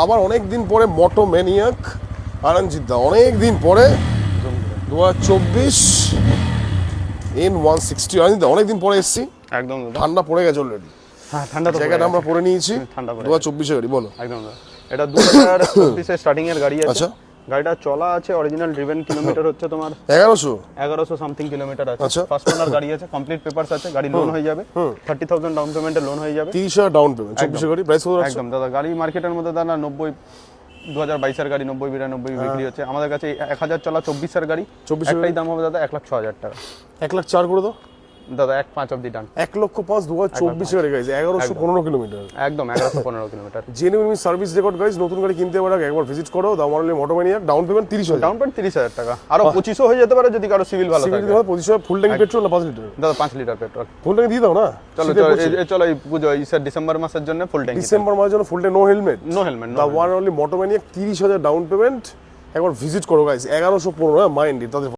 আবার অনেক দিন পরে মোটো ম্যানিয়াক আনন্দজিৎ দা, অনেক দিন পরে 2024 N160 আনন্দজিৎ দা, অনেক দিন পরে এসেছি। একদম দাদা। ঠান্ডা পড়ে গেছে অলরেডি। হ্যাঁ ঠান্ডা তো জায়গাটা আমরা পরে নিয়েছি। ঠান্ডা পড়ে 2024 গাড়ি বলো। একদম দাদা। এটা 2024 এর স্টার্টিং এর গাড়ি আছে। আচ্ছা। গাড়িটা চলা আছে, অরিজিনাল ড্রিভেন কিলোমিটার হচ্ছে তোমার 1100 সামথিং কিলোমিটার আছে। আচ্ছা। ফার্স্ট ওনার গাড়ি আছে, কমপ্লিট পেপারস আছে, গাড়ি লোন হয়ে যাবে। 30,000 ডাউন পেমেন্টে লোন হয়ে যাবে। 30,000 ডাউন পেমেন্ট, 24 গাড়ি প্রাইস কত রাখছো? একদম দাদা। গাড়ি মার্কেটের মধ্যে দাদা 90 2022 এর গাড়ি 90-92 বিক্রি হচ্ছে। আমাদের কাছে 1000 চলা 24 এর গাড়ি, 24 একটাই দাম হবে দাদা 1,06,000 টাকা। 1,04,000 করে দাও দাদা 1,05 অবধি ডান। 1,05,000 2024 গাড়ি গাইজ, 1115 কিলোমিটার। একদম 1115 kilometre. Genuine service record guys. নতুন গাড়ি কিনতে পারে একবার ভিজিট করো। দামারলি moto maniac, down payment 30,000। Down payment 30,000 টাকা, আরো 2500 হয়ে যেতে পারে যদি কারো সিভিল ভালো থাকে। 25,000 ফুল ট্যাঙ্ক পেট্রোল না 5 লিটার? দাদা 5 লিটার পেট্রোল। ফুল ট্যাঙ্ক দিয়ে দাও না। চলো চলো এই পুজো স্যার ডিসেম্বর মাসের জন্য ফুল ট্যাঙ্ক। ডিসেম্বর মাসের জন্য full tank, no helmet. No helmet. The one only moto maniac, 30,000 down payment. একবার ভিজিট করো গাইজ, 1115 মাইন্ড তাদের